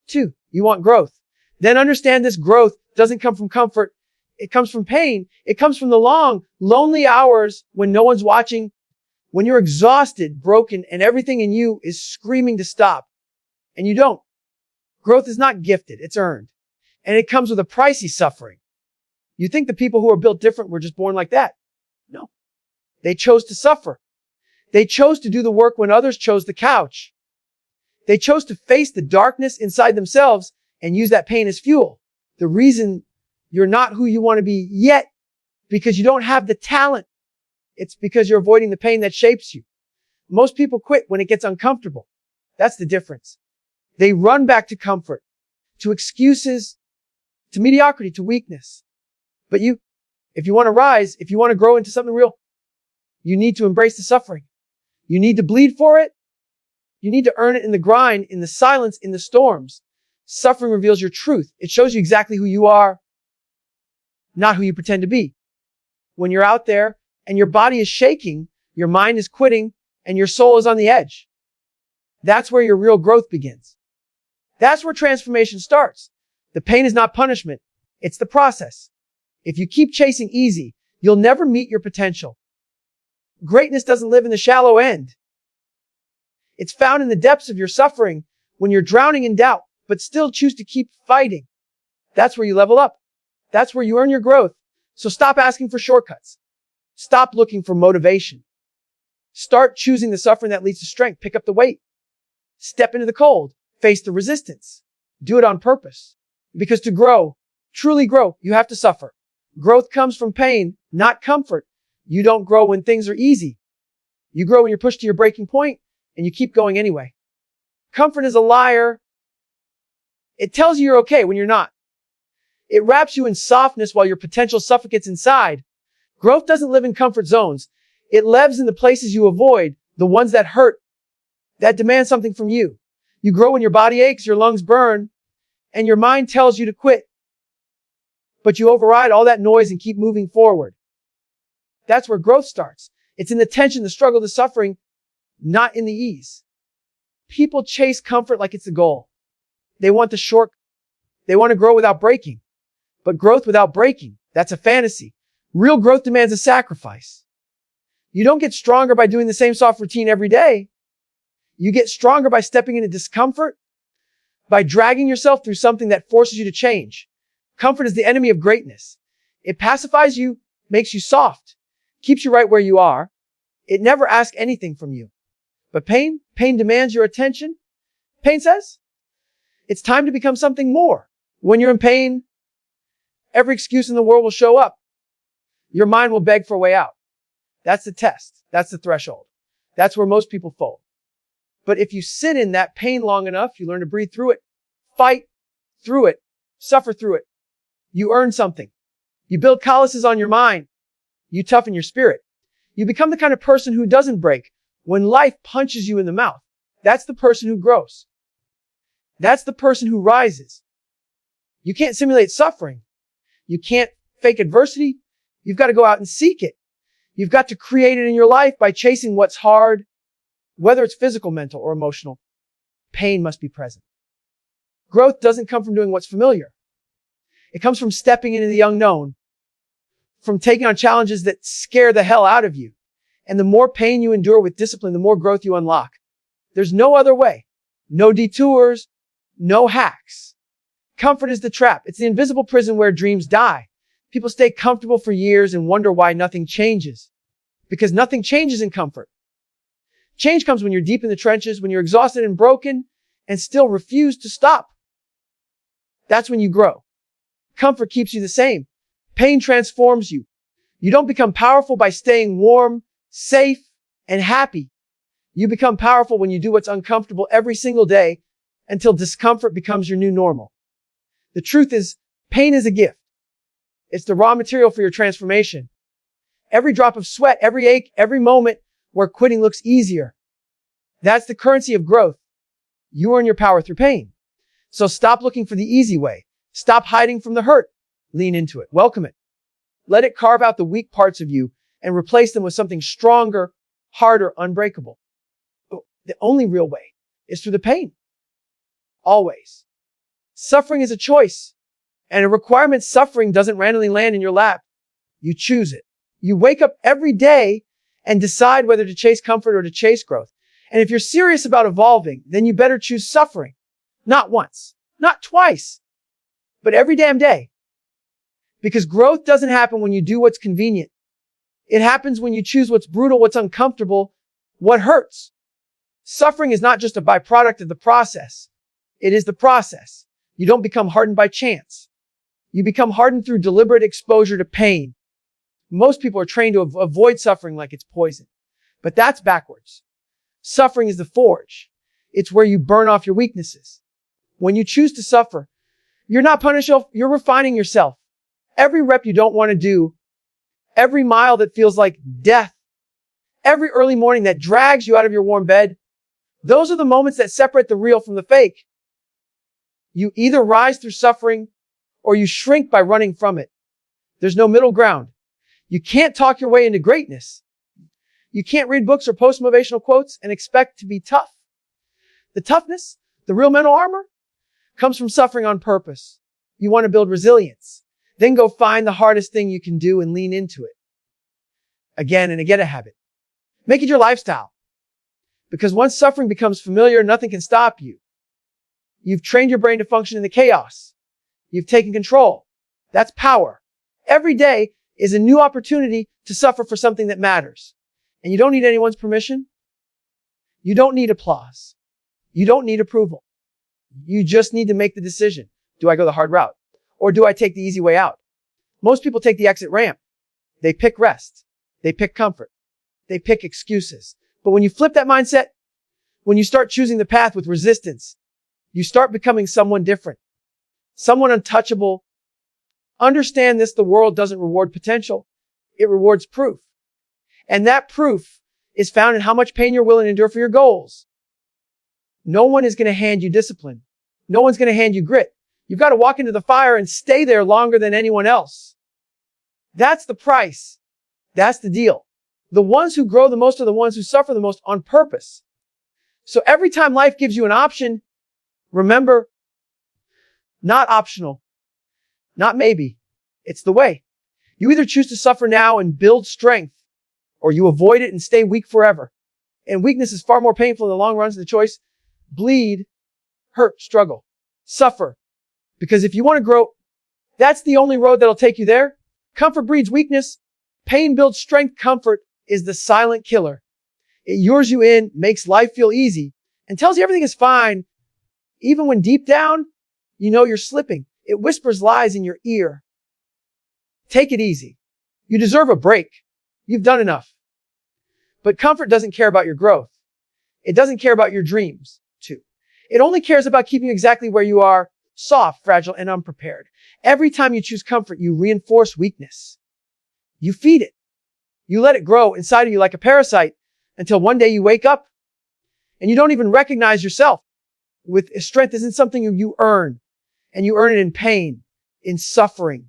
2, you want growth. Then understand this growth doesn't come from comfort. It comes from pain. It comes from the long, lonely hours when no one's watching, when you're exhausted, broken, and everything in you is screaming to stop. And you don't. Growth is not gifted. It's earned. And it comes with a pricey suffering. You think the people who are built different were just born like that. No. They chose to suffer. They chose to do the work when others chose the couch. They chose to face the darkness inside themselves and use that pain as fuel. The reason you're not who you want to be yet, because you don't have the talent. It's because you're avoiding the pain that shapes you. Most people quit when it gets uncomfortable. That's the difference. They run back to comfort, to excuses, to mediocrity, to weakness. But if you want to rise, if you want to grow into something real, you need to embrace the suffering. You need to bleed for it. You need to earn it in the grind, in the silence, in the storms. Suffering reveals your truth. It shows you exactly who you are, not who you pretend to be. When you're out there and your body is shaking, your mind is quitting, and your soul is on the edge. That's where your real growth begins. That's where transformation starts. The pain is not punishment. It's the process. If you keep chasing easy, you'll never meet your potential. Greatness doesn't live in the shallow end. It's found in the depths of your suffering when you're drowning in doubt, but still choose to keep fighting. That's where you level up. That's where you earn your growth. So stop asking for shortcuts. Stop looking for motivation. Start choosing the suffering that leads to strength. Pick up the weight. Step into the cold. Face the resistance. Do it on purpose. Because to grow, truly grow, you have to suffer. Growth comes from pain, not comfort. You don't grow when things are easy. You grow when you're pushed to your breaking point and you keep going anyway. Comfort is a liar. It tells you you're okay when you're not. It wraps you in softness while your potential suffocates inside. Growth doesn't live in comfort zones. It lives in the places you avoid, the ones that hurt, that demand something from you. You grow when your body aches, your lungs burn, and your mind tells you to quit. But you override all that noise and keep moving forward. That's where growth starts. It's in the tension, the struggle, the suffering, not in the ease. People chase comfort like it's the goal. They want the short. They want to grow without breaking. But growth without breaking, that's a fantasy. Real growth demands a sacrifice. You don't get stronger by doing the same soft routine every day. You get stronger by stepping into discomfort, by dragging yourself through something that forces you to change. Comfort is the enemy of greatness. It pacifies you, makes you soft, keeps you right where you are. It never asks anything from you. But pain demands your attention. Pain says, it's time to become something more. When you're in pain, every excuse in the world will show up. Your mind will beg for a way out. That's the test. That's the threshold. That's where most people fold. But if you sit in that pain long enough, you learn to breathe through it, fight through it, suffer through it. You earn something. You build calluses on your mind. You toughen your spirit. You become the kind of person who doesn't break when life punches you in the mouth. That's the person who grows. That's the person who rises. You can't simulate suffering. You can't fake adversity. You've got to go out and seek it. You've got to create it in your life by chasing what's hard, whether it's physical, mental, or emotional. Pain must be present. Growth doesn't come from doing what's familiar. It comes from stepping into the unknown, from taking on challenges that scare the hell out of you. And the more pain you endure with discipline, the more growth you unlock. There's no other way. No detours, no hacks. Comfort is the trap. It's the invisible prison where dreams die. People stay comfortable for years and wonder why nothing changes. Because nothing changes in comfort. Change comes when you're deep in the trenches, when you're exhausted and broken, and still refuse to stop. That's when you grow. Comfort keeps you the same. Pain transforms you. You don't become powerful by staying warm, safe, and happy. You become powerful when you do what's uncomfortable every single day until discomfort becomes your new normal. The truth is, pain is a gift. It's the raw material for your transformation. Every drop of sweat, every ache, every moment where quitting looks easier. That's the currency of growth. You earn your power through pain. So stop looking for the easy way. Stop hiding from the hurt. Lean into it. Welcome it. Let it carve out the weak parts of you and replace them with something stronger, harder, unbreakable. The only real way is through the pain. Always. Suffering is a choice, and a requirement suffering doesn't randomly land in your lap. You choose it. You wake up every day and decide whether to chase comfort or to chase growth. And if you're serious about evolving, then you better choose suffering. Not once, not twice, but every damn day. Because growth doesn't happen when you do what's convenient. It happens when you choose what's brutal, what's uncomfortable, what hurts. Suffering is not just a byproduct of the process. It is the process. You don't become hardened by chance. You become hardened through deliberate exposure to pain. Most people are trained to avoid suffering like it's poison. But that's backwards. Suffering is the forge. It's where you burn off your weaknesses. When you choose to suffer, you're not punishing yourself, you're refining yourself. Every rep you don't want to do, every mile that feels like death, every early morning that drags you out of your warm bed, those are the moments that separate the real from the fake. You either rise through suffering or you shrink by running from it. There's no middle ground. You can't talk your way into greatness. You can't read books or post motivational quotes and expect to be tough. The toughness, the real mental armor, comes from suffering on purpose. You want to build resilience. Then go find the hardest thing you can do and lean into it. Again and again a habit. Make it your lifestyle. Because once suffering becomes familiar, nothing can stop you. You've trained your brain to function in the chaos. You've taken control. That's power. Every day is a new opportunity to suffer for something that matters. And you don't need anyone's permission. You don't need applause. You don't need approval. You just need to make the decision. Do I go the hard route? Or do I take the easy way out? Most people take the exit ramp. They pick rest. They pick comfort. They pick excuses. But when you flip that mindset, when you start choosing the path with resistance, you start becoming someone different. Someone untouchable. Understand this, the world doesn't reward potential. It rewards proof. And that proof is found in how much pain you're willing to endure for your goals. No one is going to hand you discipline. No one's going to hand you grit. You've got to walk into the fire and stay there longer than anyone else. That's the price. That's the deal. The ones who grow the most are the ones who suffer the most on purpose. So every time life gives you an option, remember, not optional, not maybe. It's the way. You either choose to suffer now and build strength, or you avoid it and stay weak forever. And weakness is far more painful in the long run, so the choice: bleed, hurt, struggle, suffer. Because if you want to grow, that's the only road that'll take you there. Comfort breeds weakness. Pain builds strength. Comfort is the silent killer. It lures you in, makes life feel easy, and tells you everything is fine, even when deep down, you know you're slipping. It whispers lies in your ear. Take it easy. You deserve a break. You've done enough. But comfort doesn't care about your growth. It doesn't care about your dreams, too. It only cares about keeping you exactly where you are, soft, fragile, and unprepared. Every time you choose comfort, you reinforce weakness. You feed it. You let it grow inside of you like a parasite until one day you wake up and you don't even recognize yourself. With strength isn't something you earn, and you earn it in pain, in suffering,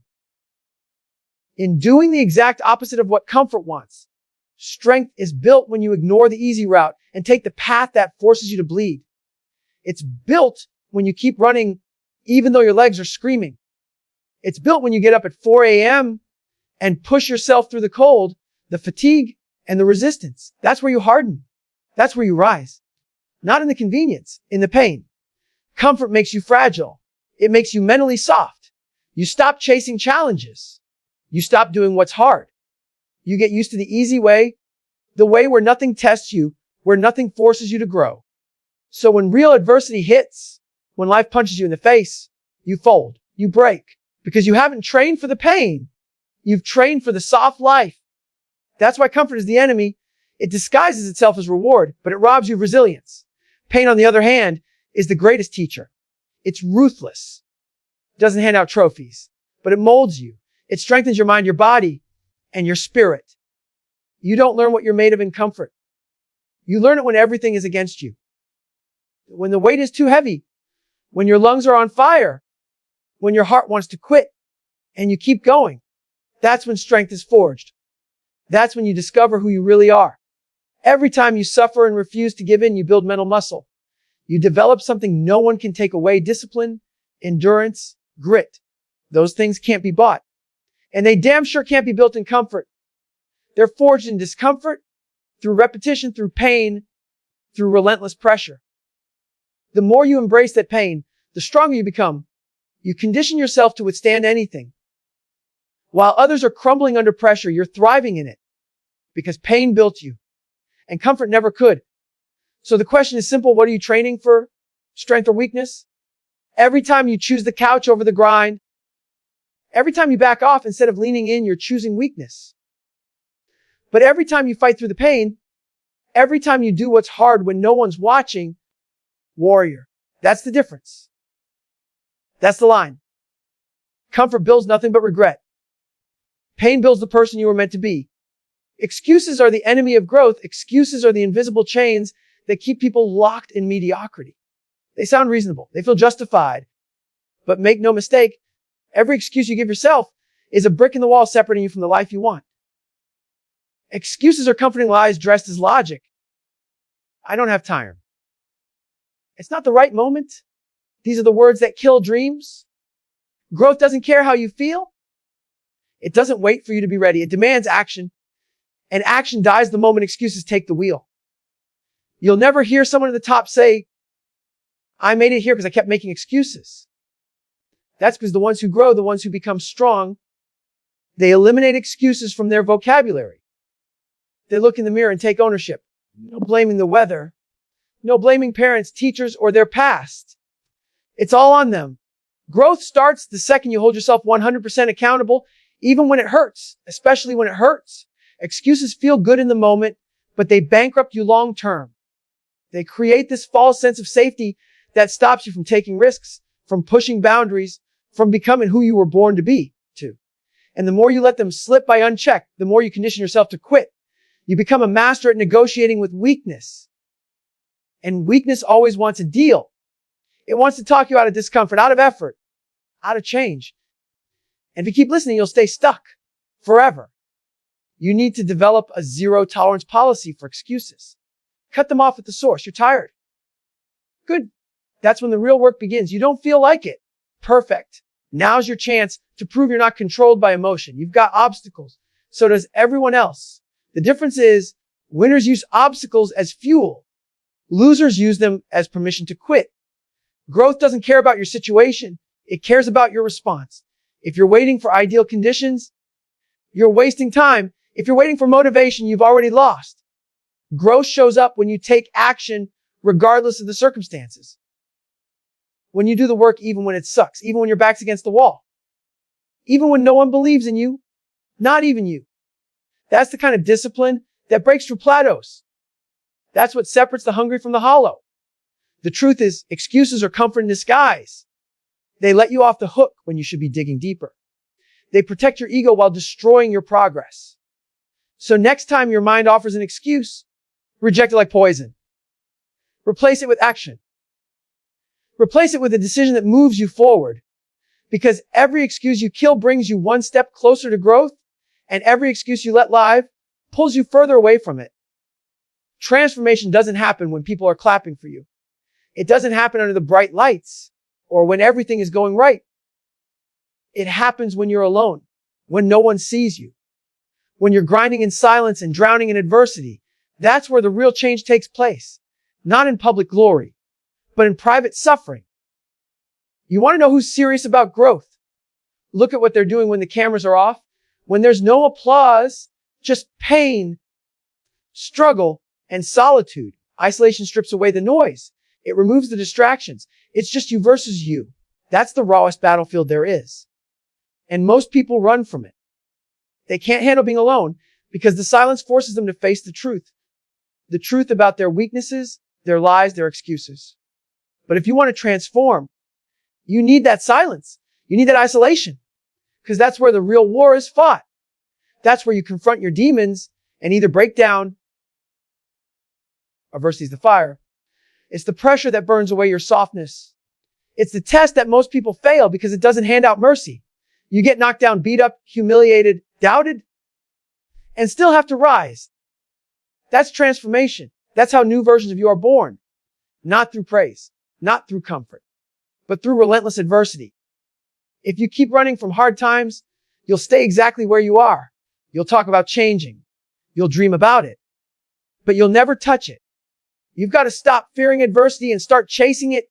in doing the exact opposite of what comfort wants. Strength is built when you ignore the easy route and take the path that forces you to bleed. It's built when you keep running even though your legs are screaming. It's built when you get up at 4 a.m. and push yourself through the cold, the fatigue, and the resistance. That's where you harden. That's where you rise. Not in the convenience, in the pain. Comfort makes you fragile. It makes you mentally soft. You stop chasing challenges. You stop doing what's hard. You get used to the easy way, the way where nothing tests you, where nothing forces you to grow. So when real adversity hits, when life punches you in the face, you fold, you break, because you haven't trained for the pain. You've trained for the soft life. That's why comfort is the enemy. It disguises itself as reward, but it robs you of resilience. Pain, on the other hand, is the greatest teacher. It's ruthless. It doesn't hand out trophies, but it molds you. It strengthens your mind, your body, and your spirit. You don't learn what you're made of in comfort. You learn it when everything is against you. When the weight is too heavy, when your lungs are on fire, when your heart wants to quit, and you keep going. That's when strength is forged. That's when you discover who you really are. Every time you suffer and refuse to give in, you build mental muscle. You develop something no one can take away: discipline endurance, grit. Those things can't be bought. And they damn sure can't be built in comfort. They're forged in discomfort, through repetition, through pain, through relentless pressure. The more you embrace that pain, the stronger you become. You condition yourself to withstand anything. While others are crumbling under pressure, you're thriving in it. Because pain built you. And comfort never could. So the question is simple. What are you training for? Strength or weakness? Every time you choose the couch over the grind, every time you back off instead of leaning in, you're choosing weakness. But every time you fight through the pain, every time you do what's hard when no one's watching, warrior. That's the difference. That's the line. Comfort builds nothing but regret. Pain builds the person you were meant to be. Excuses are the enemy of growth. Excuses are the invisible chains that keep people locked in mediocrity. They sound reasonable. They feel justified. But make no mistake, every excuse you give yourself is a brick in the wall separating you from the life you want. Excuses are comforting lies dressed as logic. I don't have time. It's not the right moment. These are the words that kill dreams. Growth doesn't care how you feel. It doesn't wait for you to be ready. It demands action. And action dies the moment excuses take the wheel. You'll never hear someone at the top say, I made it here because I kept making excuses. That's because the ones who grow, the ones who become strong, they eliminate excuses from their vocabulary. They look in the mirror and take ownership. No blaming the weather. No blaming parents, teachers, or their past. It's all on them. Growth starts the second you hold yourself 100% accountable, even when it hurts, especially when it hurts. Excuses feel good in the moment, but they bankrupt you long term. They create this false sense of safety that stops you from taking risks, from pushing boundaries, from becoming who you were born to be, to. And the more you let them slip by unchecked, the more you condition yourself to quit. You become a master at negotiating with weakness. And weakness always wants a deal. It wants to talk you out of discomfort, out of effort, out of change. And if you keep listening, you'll stay stuck forever. You need to develop a zero tolerance policy for excuses. Cut them off at the source. You're tired. Good. That's when the real work begins. You don't feel like it. Perfect. Now's your chance to prove you're not controlled by emotion. You've got obstacles. So does everyone else. The difference is winners use obstacles as fuel. Losers use them as permission to quit. Growth doesn't care about your situation. It cares about your response. If you're waiting for ideal conditions, you're wasting time. If you're waiting for motivation, you've already lost. Growth shows up when you take action regardless of the circumstances. When you do the work even when it sucks, even when your back's against the wall. Even when no one believes in you, not even you. That's the kind of discipline that breaks through plateaus. That's what separates the hungry from the hollow. The truth is, excuses are comfort in disguise. They let you off the hook when you should be digging deeper. They protect your ego while destroying your progress. So next time your mind offers an excuse, reject it like poison. Replace it with action. Replace it with a decision that moves you forward. Because every excuse you kill brings you one step closer to growth, and every excuse you let live pulls you further away from it. Transformation doesn't happen when people are clapping for you. It doesn't happen under the bright lights or when everything is going right. It happens when you're alone, when no one sees you, when you're grinding in silence and drowning in adversity. That's where the real change takes place. Not in public glory, but in private suffering. You want to know who's serious about growth? Look at what they're doing when the cameras are off. When there's no applause, just pain, struggle, and solitude. Isolation strips away the noise. It removes the distractions. It's just you versus you. That's the rawest battlefield there is. And most people run from it. They can't handle being alone because the silence forces them to face the truth. The truth about their weaknesses, their lies, their excuses. But if you want to transform, you need that silence. You need that isolation. Because that's where the real war is fought. That's where you confront your demons and either break down. Adversity is the fire. It's the pressure that burns away your softness. It's the test that most people fail because it doesn't hand out mercy. You get knocked down, beat up, humiliated, doubted, and still have to rise. That's transformation. That's how new versions of you are born. Not through praise, not through comfort, but through relentless adversity. If you keep running from hard times, you'll stay exactly where you are. You'll talk about changing. You'll dream about it, but you'll never touch it. You've got to stop fearing adversity and start chasing it.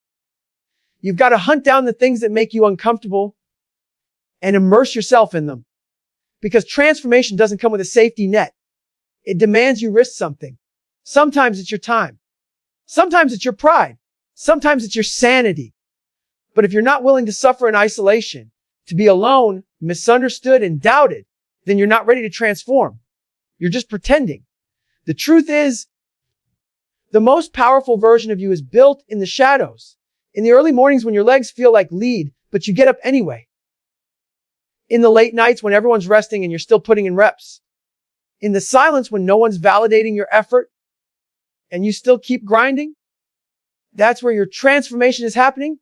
You've got to hunt down the things that make you uncomfortable and immerse yourself in them. Because transformation doesn't come with a safety net. It demands you risk something. Sometimes it's your time. Sometimes it's your pride. Sometimes it's your sanity. But if you're not willing to suffer in isolation, to be alone, misunderstood, and doubted, then you're not ready to transform. You're just pretending. The truth is, the most powerful version of you is built in the shadows. In the early mornings when your legs feel like lead, but you get up anyway. In the late nights when everyone's resting and you're still putting in reps. In the silence when no one's validating your effort and you still keep grinding. That's where your transformation is happening.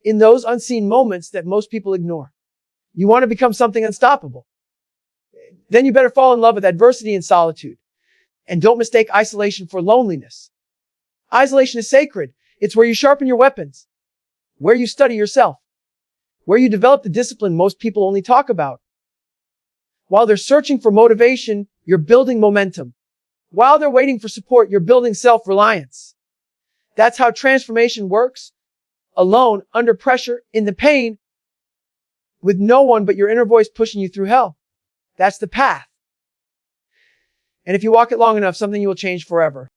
In those unseen moments that most people ignore. You want to become something unstoppable. Then you better fall in love with adversity and solitude. And don't mistake isolation for loneliness. Isolation is sacred. It's where you sharpen your weapons. Where you study yourself. Where you develop the discipline most people only talk about. While they're searching for motivation, you're building momentum. While they're waiting for support, you're building self-reliance. That's how transformation works. Alone, under pressure, in the pain, with no one but your inner voice pushing you through hell. That's the path. And if you walk it long enough, something you will change forever.